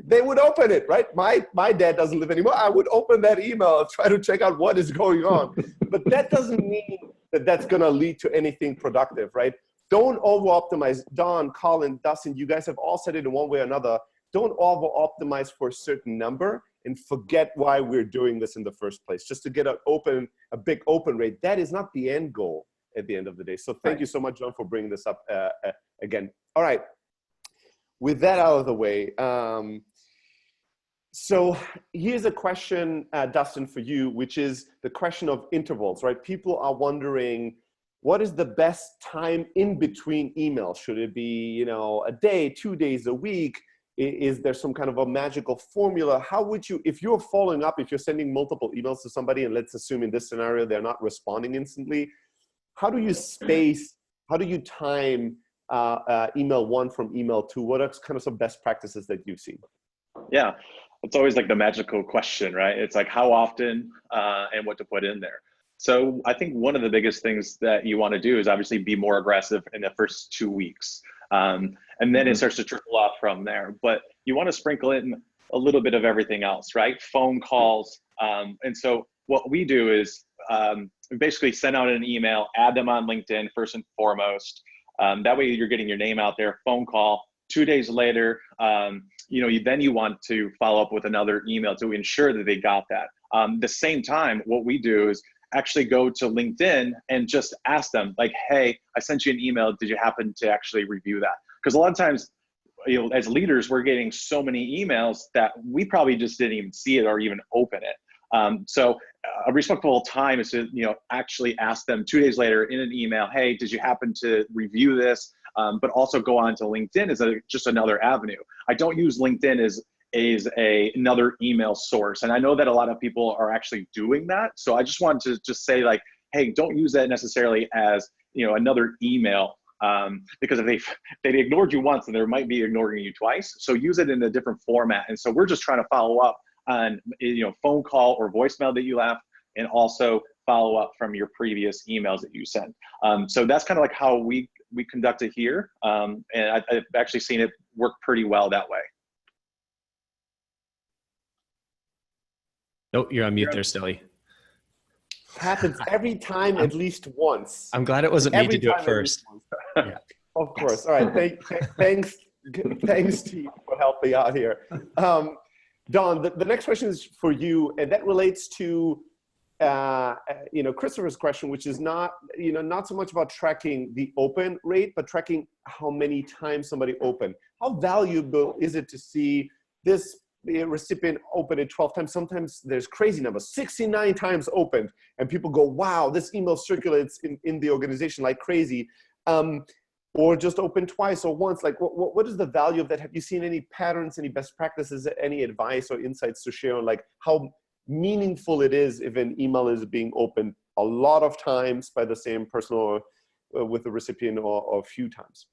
they would open it, right? My dad doesn't live anymore. I would open that email and try to check out what is going on. But that doesn't mean that that's going to lead to anything productive, right? Don't over-optimize. Don, Colin, Dustin, you guys have all said it in one way or another. Don't over-optimize for a certain number and forget why we're doing this in the first place. Just to get a big open rate, that is not the end goal at the end of the day. So thank you so much, John, for bringing this up again. All right, with that out of the way, so here's a question, Dustin, for you, which is the question of intervals, right? People are wondering, what is the best time in between emails? Should it be, a day, 2 days, a week? Is there some kind of a magical formula? How would you, if you're following up, if you're sending multiple emails to somebody, and let's assume in this scenario, they're not responding instantly, how do you time email one from email two? What are kind of some best practices that you've seen? Yeah, it's always like the magical question, right? It's like how often and what to put in there. So I think one of the biggest things that you want to do is obviously be more aggressive in the first 2 weeks. And then it starts to trickle off from there. But you want to sprinkle in a little bit of everything else, right? Phone calls. And so what we do is we basically send out an email, add them on LinkedIn first and foremost. That way you're getting your name out there, phone call. 2 days later, then you want to follow up with another email to ensure that they got that. The same time, what we do is actually go to LinkedIn and just ask them like, hey, I sent you an email. Did you happen to actually review that? Because a lot of times, as leaders, we're getting so many emails that we probably just didn't even see it or even open it. So a respectful time is to, actually ask them 2 days later in an email, hey, did you happen to review this? But also go on to LinkedIn as just another avenue. I don't use LinkedIn as another email source. And I know that a lot of people are actually doing that. So I just wanted to just say like, hey, don't use that necessarily as, another email. Because if they ignored you once, then they might be ignoring you twice. So use it in a different format. And so we're just trying to follow up on, phone call or voicemail that you left, and also follow up from your previous emails that you sent. So that's kind of like how we conduct it here. And I've actually seen it work pretty well that way. Nope, you're on mute there, Stelly. Happens every time, at least once. I'm glad it wasn't me to do it first. Yeah. Of course. All right. Thanks to you for helping out here. Don, the next question is for you, and that relates to Christopher's question, which is not so much about tracking the open rate, but tracking how many times somebody opened. How valuable is it to see this recipient open it 12 times? Sometimes there's crazy numbers, 69 times opened, and people go, wow, this email circulates in the organization like crazy. Or just open twice or once. Like, what is the value of that? Have you seen any patterns, any best practices, any advice or insights to share on like how meaningful it is if an email is being opened a lot of times by the same person or with the recipient or a few times?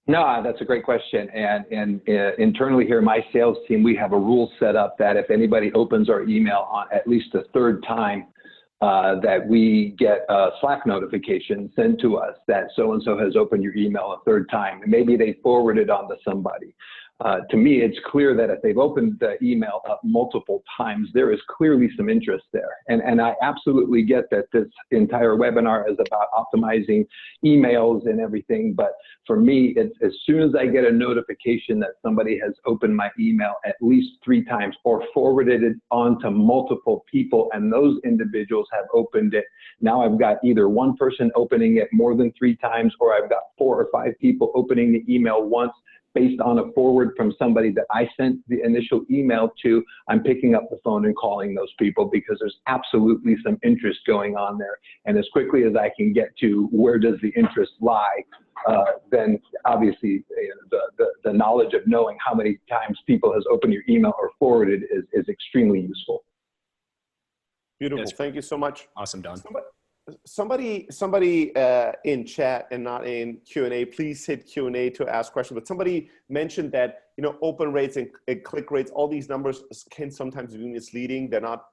No, that's a great question. And internally here, my sales team, we have a rule set up that if anybody opens our email on at least a third time, that we get a Slack notification sent to us that so-and-so has opened your email a third time. And maybe they forward it on to somebody. To me, it's clear that if they've opened the email up multiple times, there is clearly some interest there. And I absolutely get that this entire webinar is about optimizing emails and everything. But for me, it's as soon as I get a notification that somebody has opened my email at least 3 times or forwarded it on to multiple people, and those individuals have opened it, now I've got either one person opening it more than 3 times, or I've got 4 or 5 people opening the email once, based on a forward from somebody that I sent the initial email to. I'm picking up the phone and calling those people because there's absolutely some interest going on there. And as quickly as I can get to where does the interest lie, then obviously the knowledge of knowing how many times people has opened your email or forwarded is extremely useful. Beautiful. Thank you so much. Awesome, Don. Somebody in chat and not in Q&A, please hit Q&A to ask questions. But somebody mentioned that, open rates and click rates, all these numbers can sometimes be misleading. They're not,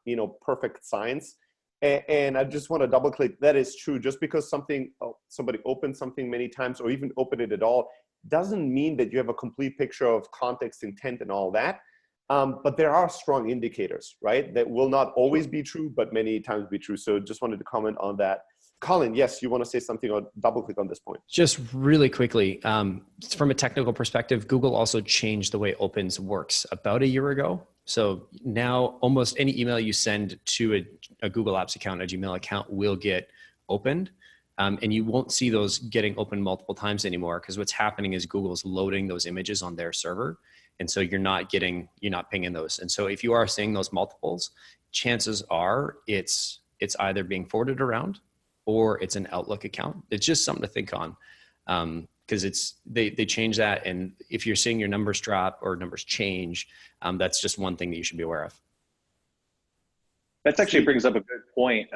perfect science. And I just want to double click. That is true. Just because somebody opened something many times or even opened it at all doesn't mean that you have a complete picture of context, intent, and all that. But there are strong indicators, right? That will not always be true, but many times be true. So just wanted to comment on that. Colin, yes, you want to say something or double click on this point? Just really quickly, from a technical perspective, Google also changed the way Opens works about a year ago. So now almost any email you send to a Google Apps account, a Gmail account, will get opened. And you won't see those getting opened multiple times anymore, because what's happening is Google's loading those images on their server. And so you're not pinging those. And so if you are seeing those multiples, chances are it's either being forwarded around or it's an Outlook account. It's just something to think on, because they change that. And if you're seeing your numbers drop or numbers change, that's just one thing that you should be aware of. That actually brings up a good point.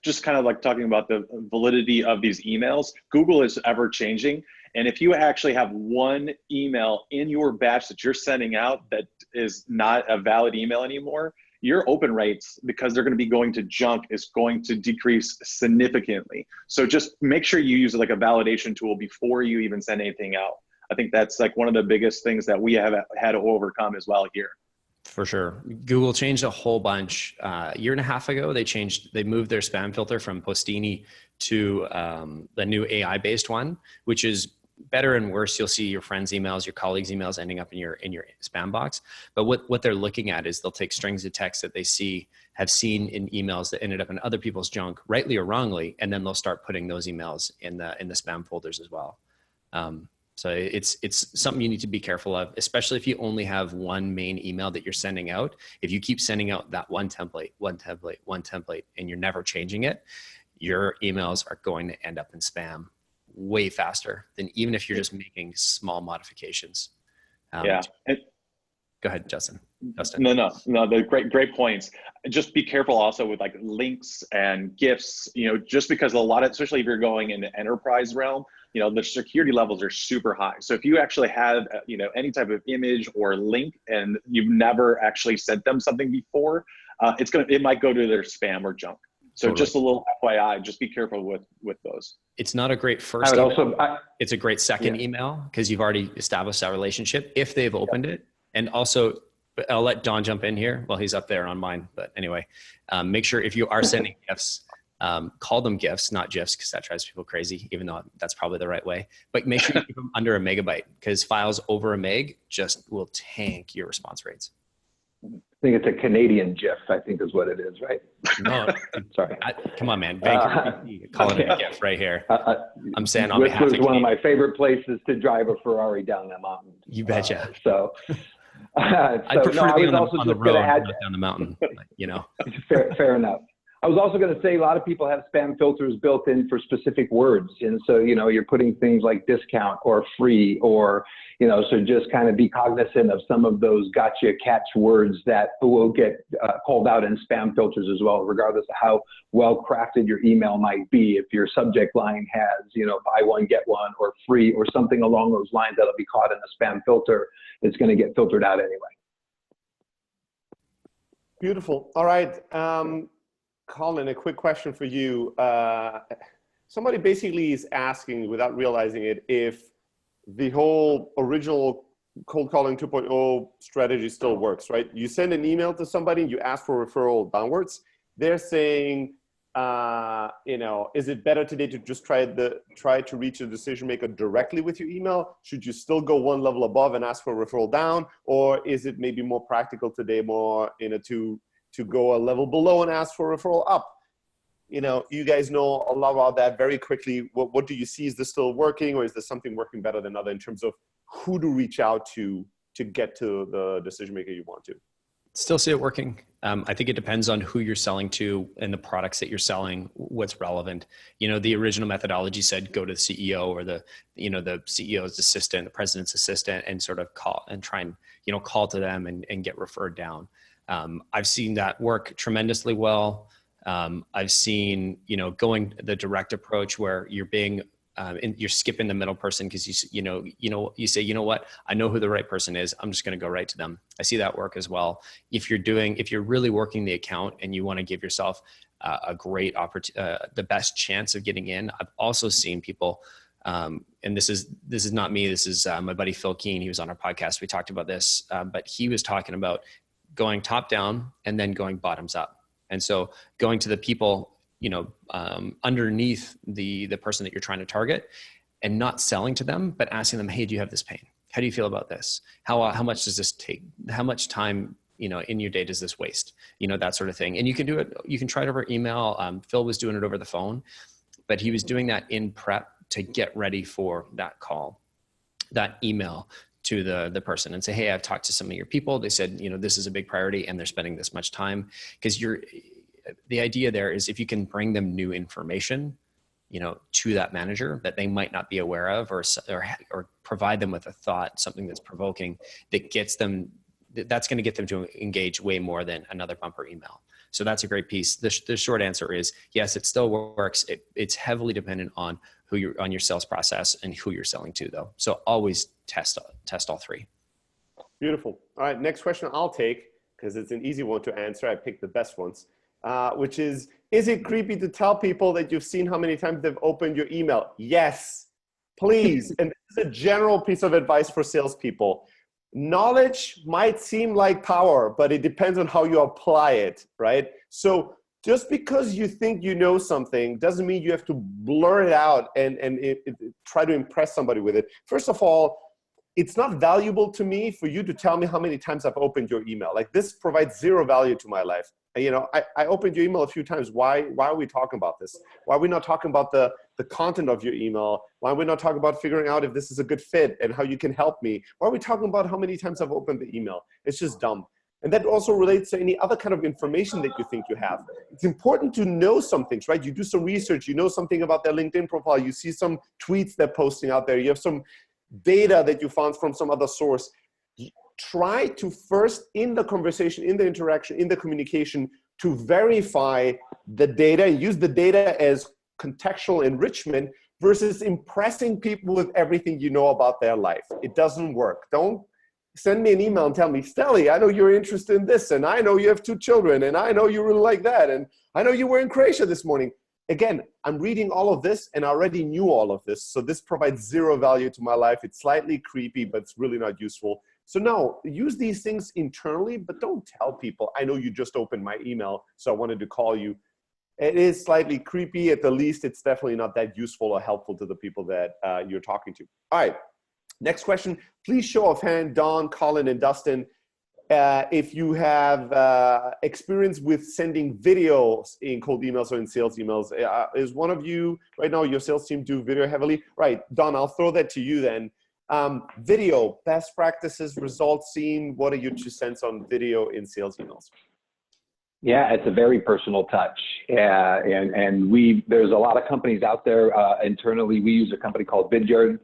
Just kind of like talking about the validity of these emails. Google is ever changing. And if you actually have one email in your batch that you're sending out that is not a valid email anymore, your open rates, because they're going to be going to junk, is going to decrease significantly. So just make sure you use like a validation tool before you even send anything out. I think that's like one of the biggest things that we have had to overcome as well here. For sure. Google changed a whole bunch. A year and a half ago, they moved their spam filter from Postini to the new AI-based one, which is better and worse. You'll see your friends' emails, your colleagues' emails ending up in your spam box. But what they're looking at is they'll take strings of text that they have seen in emails that ended up in other people's junk, rightly or wrongly, and then they'll start putting those emails in the spam folders as well. So it's something you need to be careful of, especially if you only have one main email that you're sending out. If you keep sending out that one template, and you're never changing it, your emails are going to end up in spam way faster than even if you're just making small modifications. Yeah. Go ahead, Justin. No, they're great points. Just be careful also with like links and GIFs, just because a lot of, especially if you're going into enterprise realm, the security levels are super high. So if you actually have, any type of image or link and you've never actually sent them something before, it might go to their spam or junk. So totally. Just a little FYI, just be careful with those. It's not a great first email. It's a great second email because you've already established that relationship if they've opened it. And also, I'll let Don jump in here. Well, he's up there on mine. But anyway, make sure if you are sending GIFs, call them GIFs, not GIFs, because that drives people crazy, even though that's probably the right way. But make sure you keep them under a megabyte, because files over a meg just will tank your response rates. I think it's a Canadian GIF, I think is what it is, right? No, sorry. Come on, man. Vancouver, call it a GIF right here. I'm saying on behalf of Whistler's one of my favorite places to drive a Ferrari down the mountain. You betcha. I prefer to be on the road, not down the mountain, but, Fair enough. I was also going to say a lot of people have spam filters built in for specific words. And so, you're putting things like discount or free or, so just kind of be cognizant of some of those gotcha catch words that will get called out in spam filters as well, regardless of how well crafted your email might be. If your subject line has, buy one, get one, or free or something along those lines that'll be caught in a spam filter, it's going to get filtered out anyway. Beautiful. All right. Colin, a quick question for you. Somebody basically is asking, without realizing it, if the whole original cold calling 2.0 strategy still works, right? You send an email to somebody, you ask for a referral downwards. They're saying, is it better today to just try to reach a decision maker directly with your email? Should you still go one level above and ask for a referral down? Or is it maybe more practical today, to go a level below and ask for a referral up? You guys know a lot about that. Very quickly, what do you see? Is this still working, or is there something working better than other in terms of who to reach out to get to the decision maker you want to? Still see it working. I think it depends on who you're selling to and the products that you're selling, what's relevant. The original methodology said go to the CEO or the CEO's assistant, the president's assistant, and sort of call and try and, call to them and get referred down. I've seen that work tremendously well. I've seen, going the direct approach where you're being, you're skipping the middle person because you say, you know what, I know who the right person is. I'm just going to go right to them. I see that work as well. If you're really working the account and you want to give yourself a great the best chance of getting in. I've also seen people, and this is not me. This is my buddy Phil Keen. He was on our podcast. We talked about this, but he was talking about going top down and then going bottoms up. And so going to the people, underneath the person that you're trying to target, and not selling to them, but asking them, hey, do you have this pain? How do you feel about this? How much does this take? How much time, in your day does this waste? That sort of thing. And you can do it. You can try it over email. Phil was doing it over the phone, but he was doing that in prep to get ready for that call, that email to the person, and say, hey, I've talked to some of your people. They said, this is a big priority and they're spending this much time. Because the idea there is if you can bring them new information, to that manager that they might not be aware of, or provide them with a thought, something that's provoking, that's going to get them to engage way more than another bumper email. So that's a great piece. The short answer is yes, it still works. It's heavily dependent on on your sales process and who you're selling to, though. So always test all three. Beautiful. All right, next question I'll take, because it's an easy one to answer. I picked the best ones, which is it creepy to tell people that you've seen how many times they've opened your email? Yes, please. And this is a general piece of advice for salespeople. Knowledge might seem like power, but it depends on how you apply it, right? So just because you think you know something doesn't mean you have to blur it out and try to impress somebody with it. First of all, it's not valuable to me for you to tell me how many times I've opened your email. Like, this provides zero value to my life. I opened your email a few times. Why are we talking about this? Why are we not talking about the content of your email? Why are we not talking about figuring out if this is a good fit and how you can help me? Why are we talking about how many times I've opened the email? It's just dumb. And that also relates to any other kind of information that you think you have. It's important to know some things, right? You do some research, you know something about their LinkedIn profile, you see some tweets they're posting out there, you have some data that you found from some other source. Try to first, in the conversation, in the interaction, in the communication, to verify the data, use the data as contextual enrichment versus impressing people with everything you know about their life. It doesn't work. Don't send me an email and tell me, Stelly, I know you're interested in this, and I know you have 2 children, and I know you really like that, and I know you were in Croatia this morning. Again, I'm reading all of this, and I already knew all of this, so this provides zero value to my life. It's slightly creepy, but it's really not useful. So no, use these things internally, but don't tell people, I know you just opened my email, so I wanted to call you. It is slightly creepy. At the least, it's definitely not that useful or helpful to the people that you're talking to. All right. Next question, please show of hand, Don, Colin, and Dustin, if you have experience with sending videos in cold emails or in sales emails. Is one of you, right now, your sales team do video heavily? Right, Don, I'll throw that to you then. Video, best practices, results seen. What are your 2 cents on video in sales emails? Yeah, it's a very personal touch. And there's a lot of companies out there. Internally, we use a company called Vidyard.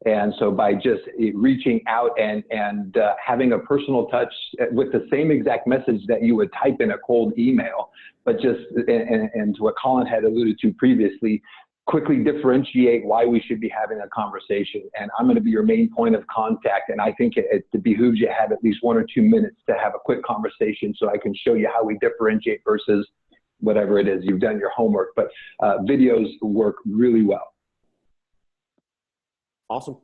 And so by just reaching out and having a personal touch with the same exact message that you would type in a cold email, but just, and to what Colin had alluded to previously, quickly differentiate why we should be having a conversation. And I'm going to be your main point of contact. And I think it behooves you to have at least 1 or 2 minutes to have a quick conversation so I can show you how we differentiate versus whatever it is. You've done your homework, but videos work really well. Awesome.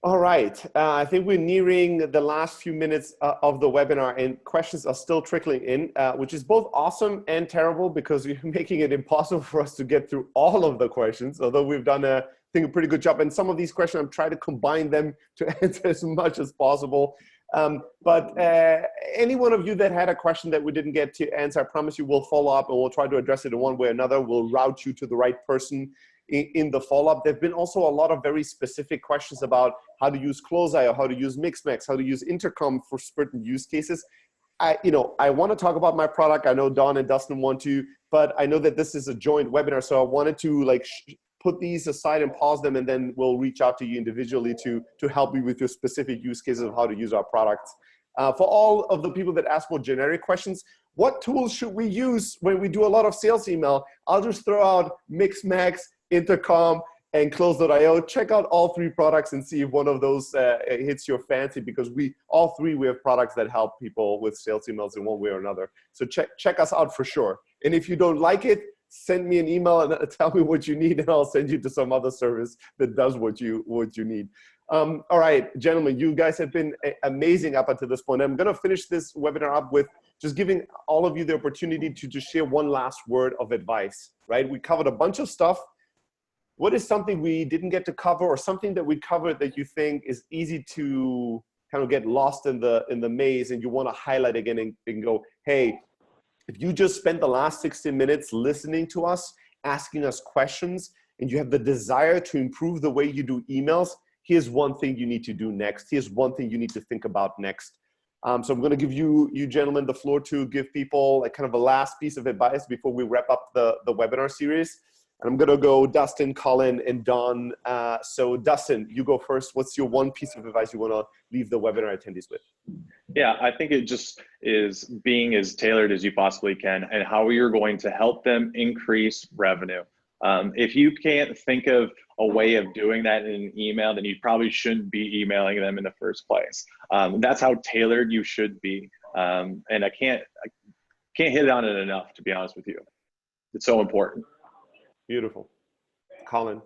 All right. I think we're nearing the last few minutes of the webinar, and questions are still trickling in, which is both awesome and terrible because you're making it impossible for us to get through all of the questions, although we've done, I think, a pretty good job. And some of these questions, I'm trying to combine them to answer as much as possible. But any one of you that had a question that we didn't get to answer, I promise you we'll follow up and we'll try to address it in one way or another. We'll route you to the right person in the follow-up. There have been also a lot of very specific questions about how to use Closei or how to use Mixmax, how to use Intercom for certain use cases. I want to talk about my product. I know Don and Dustin want to, but I know that this is a joint webinar, so I wanted to put these aside and pause them, and then we'll reach out to you individually to help you with your specific use cases of how to use our products. For all of the people that ask more generic questions, what tools should we use when we do a lot of sales email? I'll just throw out Mixmax, Intercom, and Close.io. Check out all three products and see if one of those hits your fancy, because all three have products that help people with sales emails in one way or another. So check us out for sure. And if you don't like it, send me an email and tell me what you need, and I'll send you to some other service that does what you need. All right, gentlemen, you guys have been amazing up until this point. I'm going to finish this webinar up with just giving all of you the opportunity to just share one last word of advice, right? We covered a bunch of stuff. What is something we didn't get to cover, or something that we covered that you think is easy to kind of get lost in the maze and you want to highlight again and go, hey, if you just spent the last 60 minutes listening to us, asking us questions, and you have the desire to improve the way you do emails, here's one thing you need to do next. Here's one thing you need to think about next. So I'm going to give you gentlemen the floor to give people a kind of a last piece of advice before we wrap up the webinar series. And I'm going to go Dustin, Colin, and Don. So Dustin, you go first. What's your one piece of advice you want to leave the webinar attendees with? Yeah, I think it just is being as tailored as you possibly can, and how you're going to help them increase revenue. If you can't think of a way of doing that in an email, then you probably shouldn't be emailing them in the first place. That's how tailored you should be. And I can't hit on it enough, to be honest with you. It's so important. Beautiful. Colin.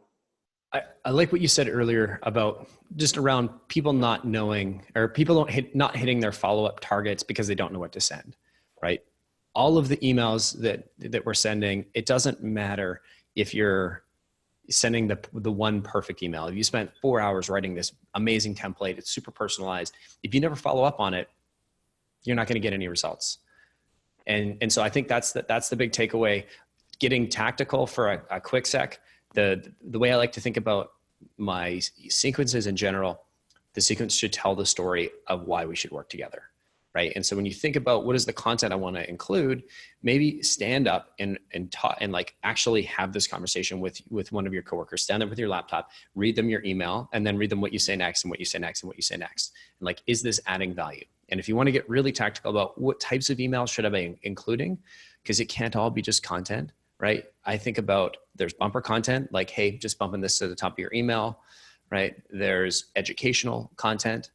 I like what you said earlier about just around people not knowing, or people not hitting their follow-up targets because they don't know what to send, right? All of the emails that we're sending, it doesn't matter if you're sending the one perfect email. If you spent 4 hours writing this amazing template, it's super personalized. If you never follow up on it, you're not going to get any results. And so I think that's the big takeaway. Getting tactical for a quick sec. The way I like to think about my sequences in general, the sequence should tell the story of why we should work together, right? And so when you think about what is the content I want to include, maybe stand up and talk and actually have this conversation with one of your coworkers. Stand up with your laptop, read them your email, and then read them what you say next and what you say next and what you say next. And is this adding value? And if you want to get really tactical about what types of emails should I be including, because it can't all be just content, right? I think about there's bumper content, like, hey, just bumping this to the top of your email, right? There's educational content,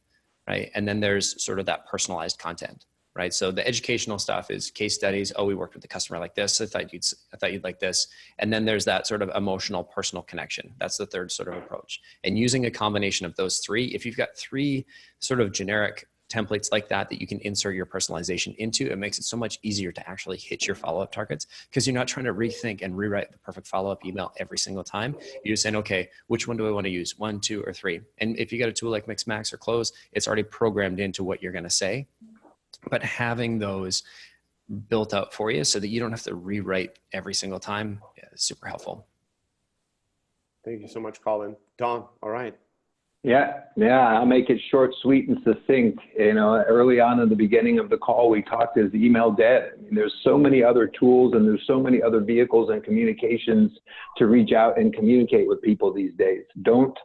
right? And then there's sort of that personalized content, right? So the educational stuff is case studies. Oh, we worked with the customer like this. I thought you'd like this. And then there's that sort of emotional, personal connection. That's the third sort of approach. And using a combination of those three, if you've got three sort of generic templates like that you can insert your personalization into, it makes it so much easier to actually hit your follow-up targets, because you're not trying to rethink and rewrite the perfect follow-up email every single time. You're just saying, okay, which one do I want to use? 1, 2, or 3. And if you got a tool like Mixmax or Close, it's already programmed into what you're going to say. But having those built out for you so that you don't have to rewrite every single time is super helpful. Thank you so much, Colin. Don, all right. Yeah, I'll make it short, sweet, and succinct. Early on in the beginning of the call, we talked, is email dead? I mean, there's so many other tools and there's so many other vehicles and communications to reach out and communicate with people these days. Don't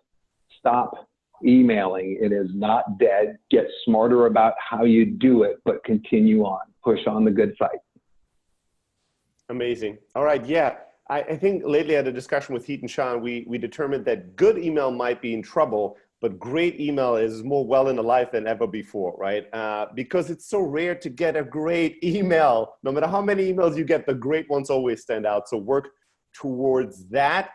stop emailing. It is not dead. Get smarter about how you do it, but continue on. Push on the good fight. Amazing. All right, yeah. I think lately I had a discussion with Heat and Sean. We determined that good email might be in trouble, but great email is more well in the life than ever before, right? Because it's so rare to get a great email. No matter how many emails you get, the great ones always stand out. So work towards that.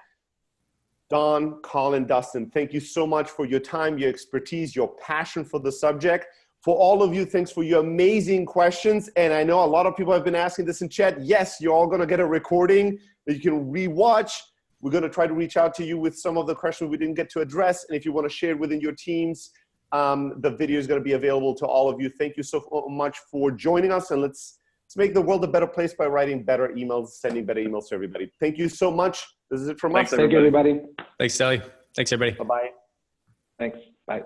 Don, Colin, Dustin, thank you so much for your time, your expertise, your passion for the subject. For all of you, thanks for your amazing questions. And I know a lot of people have been asking this in chat. Yes, you're all going to get a recording that you can rewatch. We're going to try to reach out to you with some of the questions we didn't get to address. And if you want to share it within your teams, the video is going to be available to all of you. Thank you so much for joining us. And let's make the world a better place by writing better emails, sending better emails to everybody. Thank you so much. This is it from us. Thank you, everybody. Thanks, Sally. Thanks, everybody. Bye-bye. Thanks. Bye.